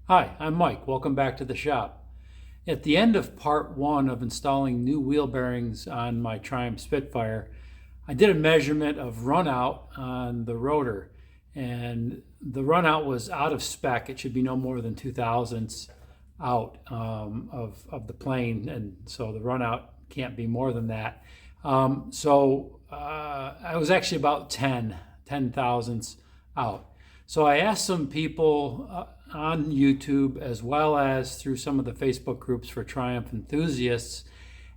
Hi, I'm Mike. Welcome back to the shop. At the end of part one of installing new wheel bearings on my Triumph Spitfire, I did a measurement of runout on the rotor, and the runout was out of spec. It should be no more than 2 thousandths out of the plane, and so the runout can't be more than that. I was actually about 10 thousandths out. So I asked some people on YouTube as well as through some of the Facebook groups for Triumph enthusiasts,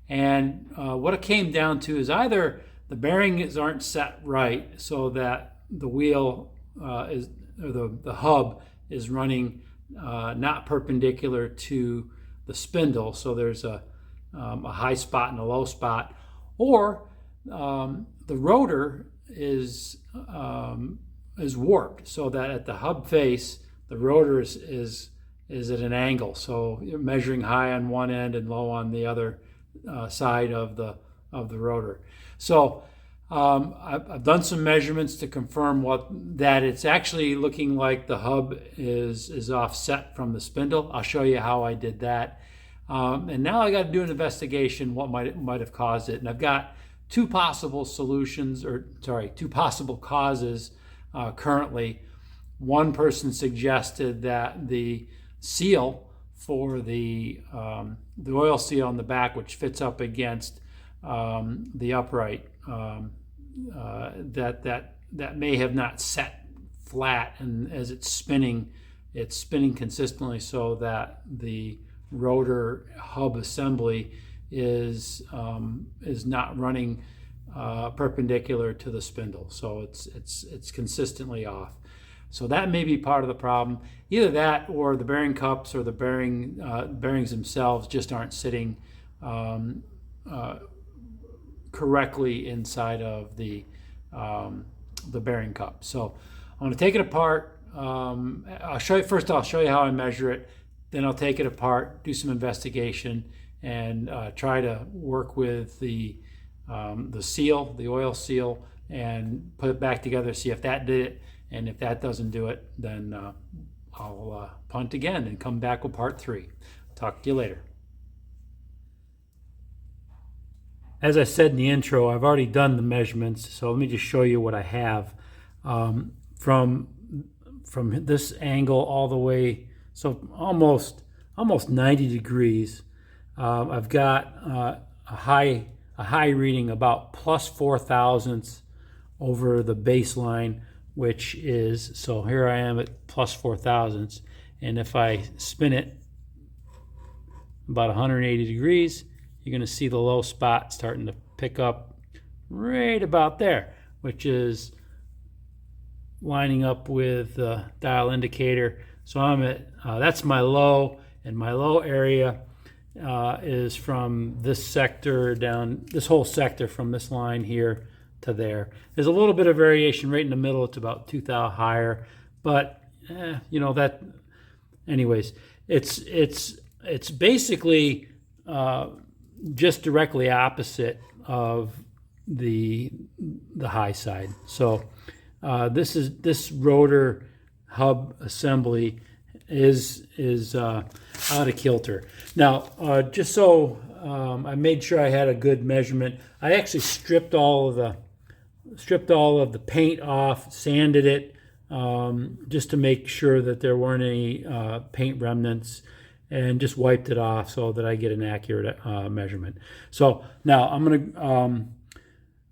and what it came down to is either the bearings aren't set right so that the wheel the hub is running not perpendicular to the spindle, so there's a high spot and a low spot, or the rotor is warped so that at the hub face the rotor is at an angle. So you're measuring high on one end and low on the other side of the rotor. So I've done some measurements to confirm that it's actually looking like the hub is offset from the spindle. I'll show you how I did that. And now I got to do an investigation what might have caused it. And I've got two possible causes currently. One person suggested that the seal for the oil seal on the back, which fits up against the upright, that may have not set flat, and as it's spinning consistently so that the rotor hub assembly is not running perpendicular to the spindle, so it's consistently off. So that may be part of the problem. Either that, or the bearing cups or the bearings themselves just aren't sitting correctly inside of the bearing cup. So I'm going to take it apart. I'll show you how I measure it. Then I'll take it apart, do some investigation, and try to work with the seal, the oil seal, and put it back together, see if that did it. And if that doesn't do it, then I'll punt again and come back with part 3. Talk to you later. As I said in the intro, I've already done the measurements, so let me just show you what I have. From this angle all the way, so almost 90 degrees, I've got a high reading about plus 4 thousandths over the baseline, which is, so here I am at plus 4 thousandths, and if I spin it about 180 degrees, you're going to see the low spot starting to pick up right about there, which is lining up with the dial indicator. So I'm at, that's my low, and my low area is from this sector down, this whole sector from this line here to there. There's a little bit of variation right in the middle. It's about 2 thou higher, but that. Anyways, it's basically just directly opposite of the high side. So this rotor hub assembly is out of kilter. Now, just so I made sure I had a good measurement, I actually stripped all of the paint off, sanded it, just to make sure that there weren't any paint remnants, and just wiped it off so that I get an accurate measurement. So now I'm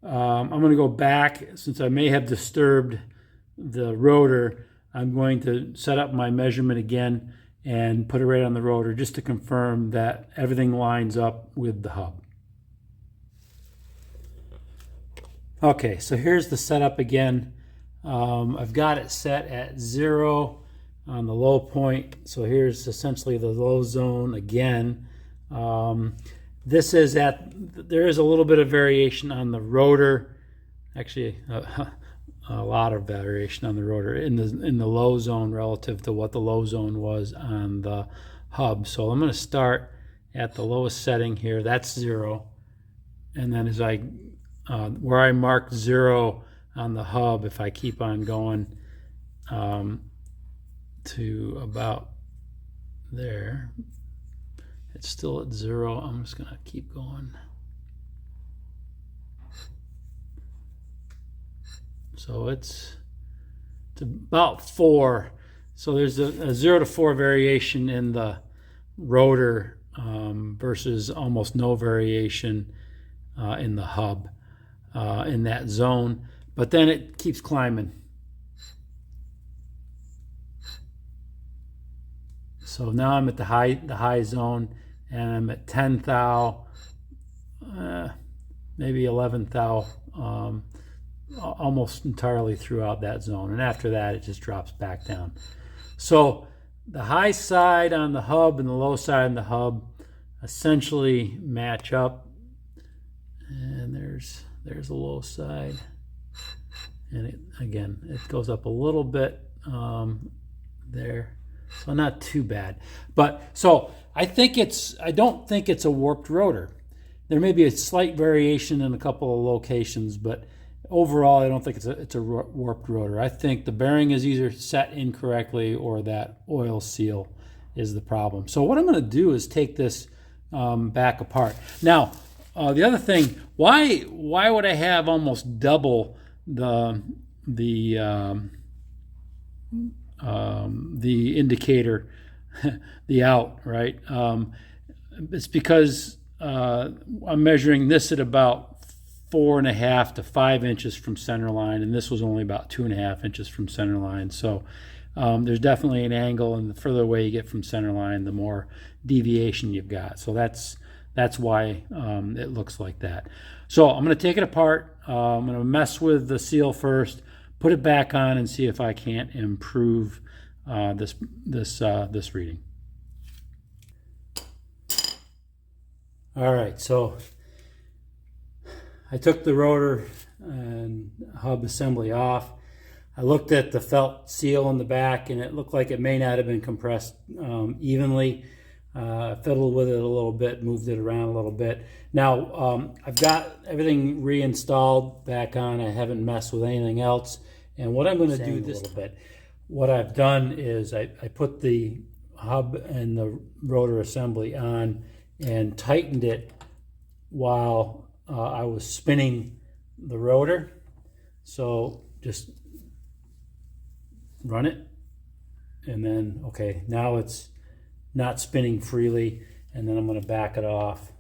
gonna go back, since I may have disturbed the rotor. I'm going to set up my measurement again and put it right on the rotor just to confirm that everything lines up with the hub. Okay, so here's the setup again. I've got it set at 0 on the low point. So here's essentially the low zone again. This is there is a little bit of variation on the rotor. Actually, a lot of variation on the rotor in the low zone relative to what the low zone was on the hub. So I'm going to start at the lowest setting here. That's 0. And then as I where I marked 0 on the hub, if I keep on going to about there. It's still at 0. I'm just going to keep going. So it's about 4. So there's a 0 to 4 variation in the rotor versus almost no variation in the hub in that zone. But then it keeps climbing. So now I'm at the high zone, and I'm at 10 thou, maybe 11 thou, almost entirely throughout that zone. And after that, it just drops back down. So the high side on the hub and the low side on the hub essentially match up. And there's the low side. And it goes up a little bit there. So not too bad. But so I don't think it's a warped rotor. There may be a slight variation in a couple of locations, but overall I don't think it's a warped rotor. I think the bearing is either set incorrectly or that oil seal is the problem. So what I'm going to do is take this back apart. Now, the other thing, why would I have almost double the indicator, the out, right? It's because I'm measuring this at about 4.5 to 5 inches from center line, and this was only about 2.5 inches from center line. So there's definitely an angle, and the further away you get from center line, the more deviation you've got. So that's why it looks like that. So I'm going to take it apart. I'm going to mess with the seal first, put it back on, and see if I can't improve this reading. All right, so I took the rotor and hub assembly off. I looked at the felt seal in the back, and it looked like it may not have been compressed evenly. I fiddled with it a little bit, moved it around a little bit. Now, I've got everything reinstalled back on. I haven't messed with anything else. And what I'm going to do this little bit, what I've done is I put the hub and the rotor assembly on and tightened it while I was spinning the rotor. So just run it, and then, okay, now it's not spinning freely, and then I'm going to back it off.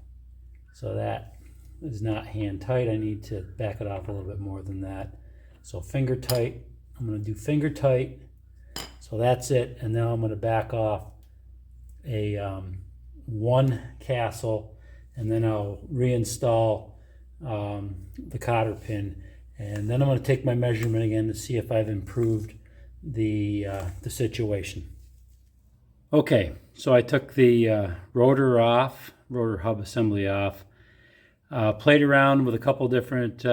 So that is not hand tight. I need to back it off a little bit more than that. So finger tight, I'm going to do finger tight. So that's it, and now I'm going to back off a 1 castle, and then I'll reinstall the cotter pin, and then I'm going to take my measurement again to see if I've improved the situation. Okay, so I took the rotor hub assembly off, played around with a couple different,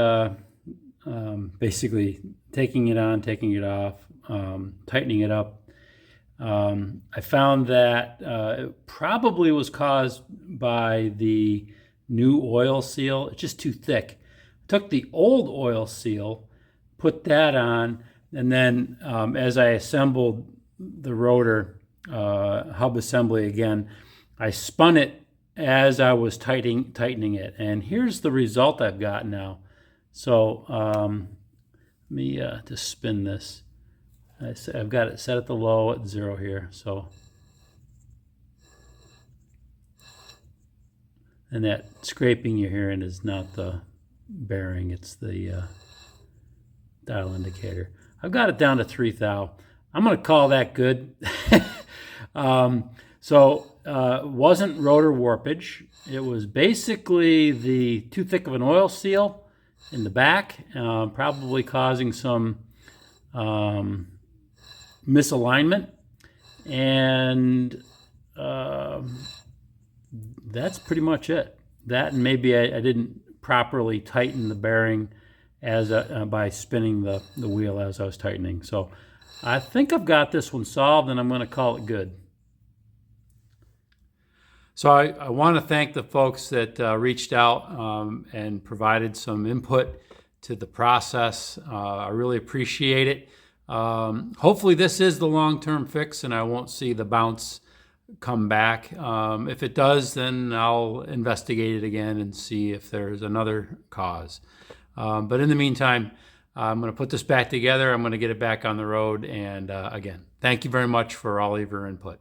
basically taking it on, taking it off, tightening it up. I found that it probably was caused by the new oil seal. It's just too thick. I took the old oil seal, put that on, and then as I assembled the rotor hub assembly again, I spun it as I was tightening it. And here's the result I've got now. So let me just spin this. I've got it set at the low at 0 here. So, and that scraping you're hearing is not the bearing, it's the dial indicator. I've got it down to 3 thou. I'm going to call that good. Wasn't rotor warpage. It was basically the too thick of an oil seal in the back, probably causing some misalignment, and that's pretty much it. That, and maybe I didn't properly tighten the bearing as by spinning the wheel as I was tightening. So I think I've got this one solved, and I'm going to call it good. So I want to thank the folks that reached out and provided some input to the process. I really appreciate it. Hopefully this is the long-term fix, and I won't see the bounce come back. If it does, then I'll investigate it again and see if there's another cause. But in the meantime, I'm going to put this back together. I'm going to get it back on the road. And again, thank you very much for all of your input.